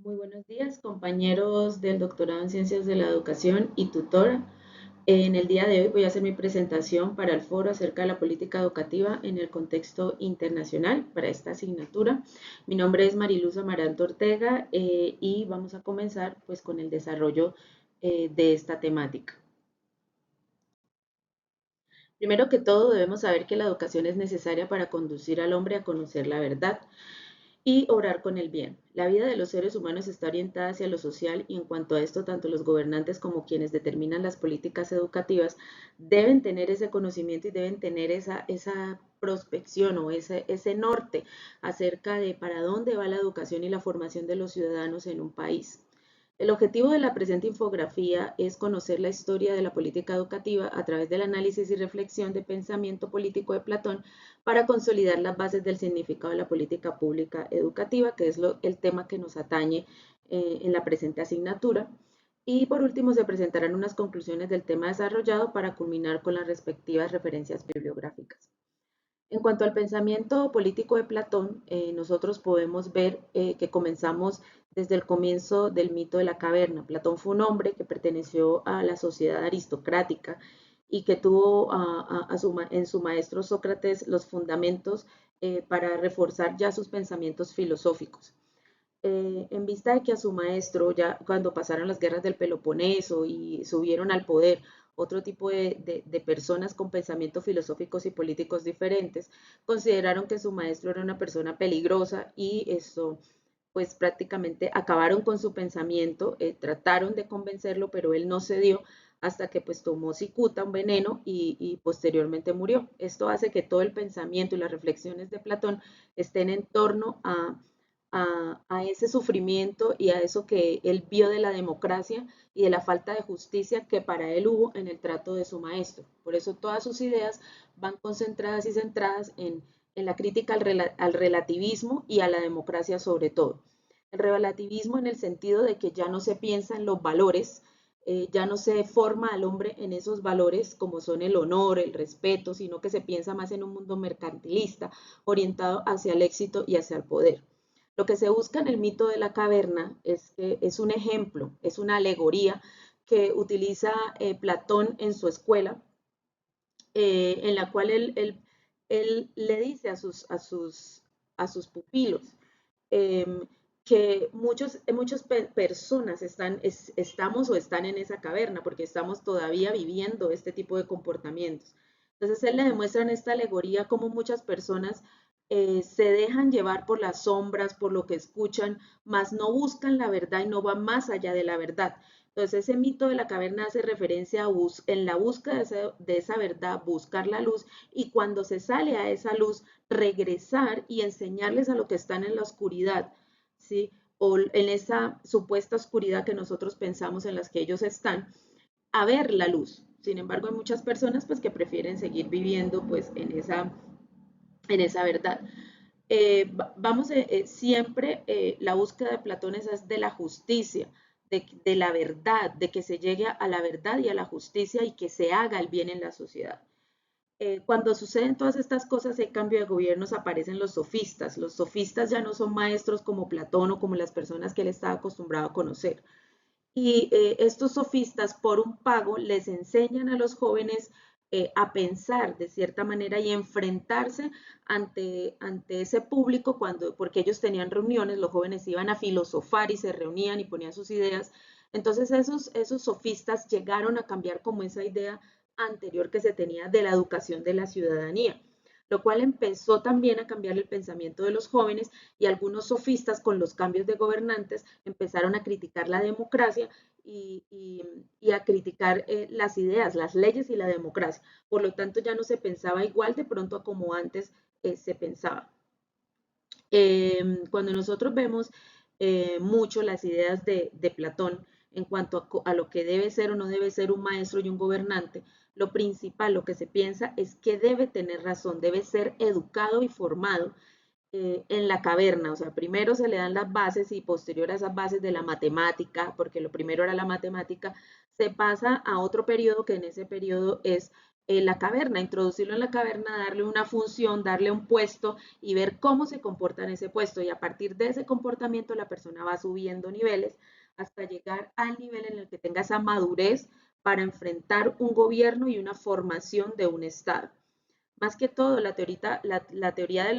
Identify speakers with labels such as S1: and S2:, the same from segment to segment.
S1: Muy buenos días, compañeros del doctorado en Ciencias de la Educación y tutora. En el día de hoy voy a hacer mi presentación para el foro acerca de la política educativa en el contexto internacional para esta asignatura. Mi nombre es Mariluz Amaranto Ortega y vamos a comenzar pues con el desarrollo de esta temática. Primero que todo, debemos saber que la educación es necesaria para conducir al hombre a conocer la verdad y obrar con el bien. La vida de los seres humanos está orientada hacia lo social y en cuanto a esto, tanto los gobernantes como quienes determinan las políticas educativas deben tener ese conocimiento y deben tener esa prospección o ese norte acerca de para dónde va la educación y la formación de los ciudadanos en un país. El objetivo de la presente infografía es conocer la historia de la política educativa a través del análisis y reflexión de pensamiento político de Platón para consolidar las bases del significado de la política pública educativa, que es el tema que nos atañe en la presente asignatura. Y por último, se presentarán unas conclusiones del tema desarrollado para culminar con las respectivas referencias bibliográficas. En cuanto al pensamiento político de Platón, nosotros podemos ver que comenzamos desde el comienzo del mito de la caverna. Platón fue un hombre que perteneció a la sociedad aristocrática y que tuvo en su maestro Sócrates los fundamentos para reforzar ya sus pensamientos filosóficos. En vista de que a su maestro, ya cuando pasaron las guerras del Peloponeso y subieron al poder otro tipo de personas con pensamientos filosóficos y políticos diferentes, consideraron que su maestro era una persona peligrosa y eso, pues prácticamente acabaron con su pensamiento, trataron de convencerlo, pero él no cedió hasta que pues tomó cicuta, un veneno, y posteriormente murió. Esto hace que todo el pensamiento y las reflexiones de Platón estén en torno a ese sufrimiento y a eso que él vio de la democracia y de la falta de justicia que para él hubo en el trato de su maestro. Por eso todas sus ideas van concentradas y centradas en la crítica al relativismo y a la democracia sobre todo. El relativismo en el sentido de que ya no se piensa en los valores, ya no se forma al hombre en esos valores como son el honor, el respeto, sino que se piensa más en un mundo mercantilista, orientado hacia el éxito y hacia el poder. Lo que se busca en el mito de la caverna es que es un ejemplo, es una alegoría que utiliza Platón en su escuela, en la cual él le dice a sus pupilos eh, que muchas personas estamos o están en esa caverna porque estamos todavía viviendo este tipo de comportamientos. Entonces él le demuestra en esta alegoría cómo muchas personas se dejan llevar por las sombras, por lo que escuchan, mas no buscan la verdad y no van más allá de la verdad. Entonces ese mito de la caverna hace referencia en la búsqueda de esa verdad, buscar la luz y cuando se sale a esa luz, regresar y enseñarles a los que están en la oscuridad, ¿sí? O en esa supuesta oscuridad que nosotros pensamos en las que ellos están, a ver la luz. Sin embargo, hay muchas personas pues que prefieren seguir viviendo pues en esa verdad. Vamos siempre, la búsqueda de Platón es de la justicia, de la verdad, de que se llegue a la verdad y a la justicia y que se haga el bien en la sociedad. Cuando suceden todas estas cosas, hay cambio de gobiernos, aparecen los sofistas. Los sofistas ya no son maestros como Platón o como las personas que él estaba acostumbrado a conocer. Y estos sofistas, por un pago, les enseñan a los jóvenes a pensar de cierta manera y enfrentarse ante ese público porque ellos tenían reuniones, los jóvenes iban a filosofar y se reunían y ponían sus ideas. Entonces esos sofistas llegaron a cambiar como esa idea anterior que se tenía de la educación de la ciudadanía, lo cual empezó también a cambiar el pensamiento de los jóvenes y algunos sofistas con los cambios de gobernantes empezaron a criticar la democracia y a criticar las ideas, las leyes y la democracia. Por lo tanto, ya no se pensaba igual de pronto como antes se pensaba. Cuando nosotros vemos mucho las ideas de Platón en cuanto a lo que debe ser o no debe ser un maestro y un gobernante, lo principal, lo que se piensa es que debe tener razón, debe ser educado y formado en la caverna, o sea, primero se le dan las bases y posterior a esas bases de la matemática, porque lo primero era la matemática, se pasa a otro periodo que en ese periodo es la caverna, introducirlo en la caverna, darle una función, darle un puesto y ver cómo se comporta en ese puesto. Y a partir de ese comportamiento la persona va subiendo niveles hasta llegar al nivel en el que tenga esa madurez para enfrentar un gobierno y una formación de un Estado. Más que todo, la teoría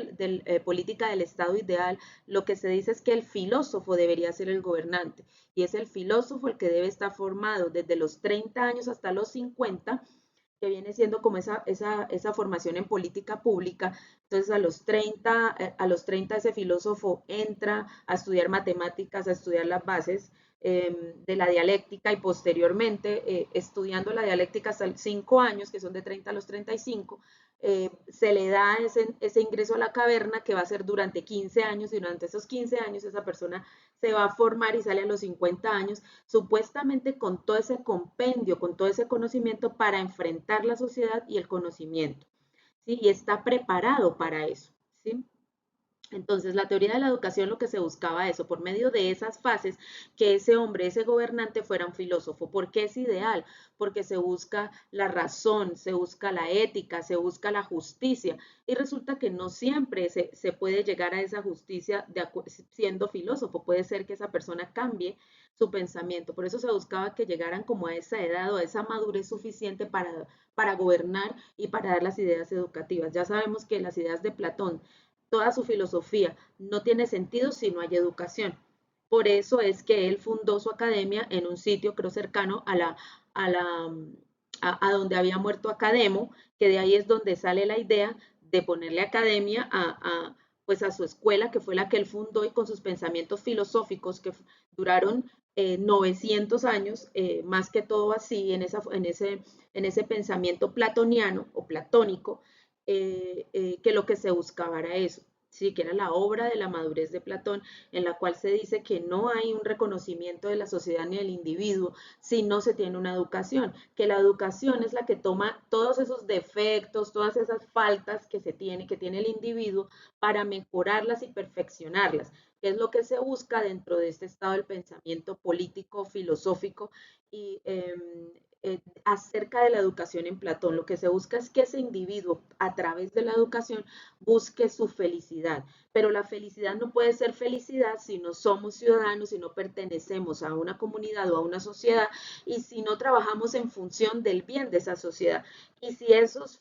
S1: política del Estado ideal, lo que se dice es que el filósofo debería ser el gobernante, y es el filósofo el que debe estar formado desde los 30 años hasta los 50, que viene siendo como esa formación en política pública. Entonces a los 30 ese filósofo entra a estudiar matemáticas, a estudiar las bases de la dialéctica, y posteriormente, estudiando la dialéctica hasta los 5 años, que son de 30 a los 35, se le da ese ingreso a la caverna, que va a ser durante 15 años, y durante esos 15 años esa persona se va a formar y sale a los 50 años, supuestamente con todo ese compendio, con todo ese conocimiento para enfrentar la sociedad y el conocimiento, ¿sí? Y está preparado para eso, ¿sí? Entonces, la teoría de la educación, lo que se buscaba eso, por medio de esas fases, que ese hombre, ese gobernante fuera un filósofo. ¿Por qué es ideal? Porque se busca la razón, se busca la ética, se busca la justicia, y resulta que no siempre se puede llegar a esa justicia siendo filósofo. Puede ser que esa persona cambie su pensamiento. Por eso se buscaba que llegaran como a esa edad o a esa madurez suficiente para gobernar y para dar las ideas educativas. Ya sabemos que las ideas de Platón, toda su filosofía, no tiene sentido si no hay educación. Por eso es que él fundó su academia en un sitio, creo, cercano a, la, a donde había muerto Academo, que de ahí es donde sale la idea de ponerle academia pues a su escuela, que fue la que él fundó, y con sus pensamientos filosóficos que duraron 900 años, más que todo así, en ese pensamiento platoniano o platónico, que lo que se buscaba era eso, sí, que era la obra de la madurez de Platón, en la cual se dice que no hay un reconocimiento de la sociedad ni del individuo si no se tiene una educación, que la educación es la que toma todos esos defectos, todas esas faltas que tiene el individuo, para mejorarlas y perfeccionarlas, que es lo que se busca dentro de este estado del pensamiento político, filosófico y acerca de la educación en Platón. Lo que se busca es que ese individuo, a través de la educación, busque su felicidad. Pero la felicidad no puede ser felicidad si no somos ciudadanos, si no pertenecemos a una comunidad o a una sociedad, y si no trabajamos en función del bien de esa sociedad. Y si esos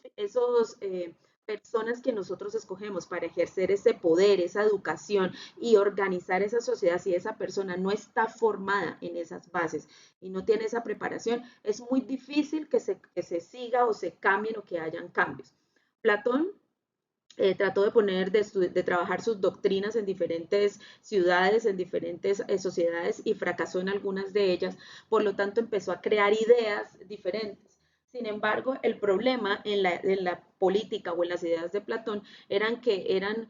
S1: personas que nosotros escogemos para ejercer ese poder, esa educación y organizar esa sociedad, si esa persona no está formada en esas bases y no tiene esa preparación, es muy difícil que se siga o se cambien o que hayan cambios. Platón trató de trabajar sus doctrinas en diferentes ciudades, en diferentes sociedades, y fracasó en algunas de ellas. Por lo tanto, empezó a crear ideas diferentes. Sin embargo, el problema en la política o en las ideas de Platón eran que eran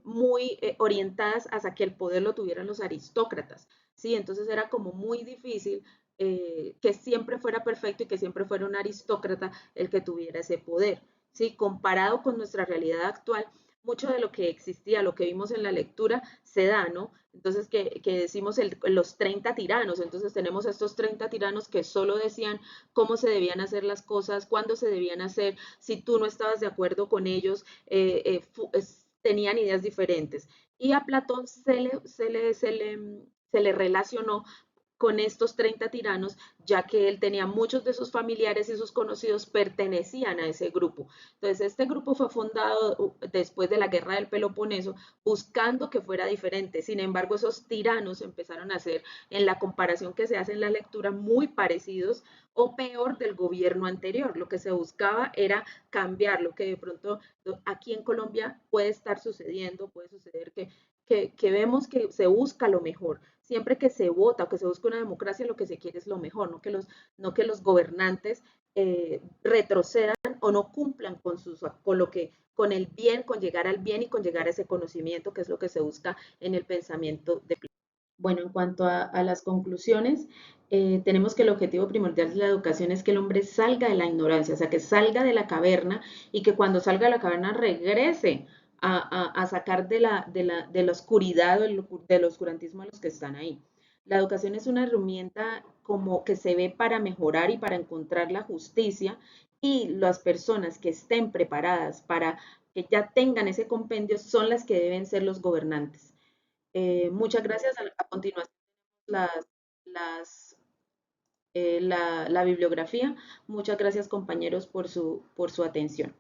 S1: muy orientadas hacia que el poder lo tuvieran los aristócratas, ¿sí? Entonces era como muy difícil que siempre fuera perfecto y que siempre fuera un aristócrata el que tuviera ese poder. ¿Sí? Comparado con nuestra realidad actual, mucho de lo que existía, lo que vimos en la lectura, se da, ¿no? Entonces, que decimos los 30 tiranos, entonces tenemos estos 30 tiranos que solo decían cómo se debían hacer las cosas, cuándo se debían hacer, si tú no estabas de acuerdo con ellos, tenían ideas diferentes. Y a Platón se le relacionó con estos 30 tiranos, ya que él tenía muchos de sus familiares y sus conocidos pertenecían a ese grupo. Entonces, este grupo fue fundado después de la guerra del Peloponeso, buscando que fuera diferente. Sin embargo, esos tiranos empezaron a ser, en la comparación que se hace en la lectura, muy parecidos o peor del gobierno anterior. Lo que se buscaba era cambiar lo que de pronto aquí en Colombia puede estar sucediendo, puede suceder que vemos que se busca lo mejor. Siempre que se vota o que se busca una democracia, lo que se quiere es lo mejor, no que los gobernantes retrocedan o no cumplan con el bien, con llegar al bien y con llegar a ese conocimiento, que es lo que se busca en el pensamiento de Platón. Bueno, en cuanto a las conclusiones, tenemos que el objetivo primordial de la educación es que el hombre salga de la ignorancia, o sea, que salga de la caverna, y que cuando salga de la caverna regrese a sacar de la oscuridad, del oscurantismo a los que están ahí. La educación es una herramienta como que se ve para mejorar y para encontrar la justicia, y las personas que estén preparadas para que ya tengan ese compendio son las que deben ser los gobernantes. Muchas gracias. A continuación, las, las, la bibliografía. Muchas gracias, compañeros, por su atención.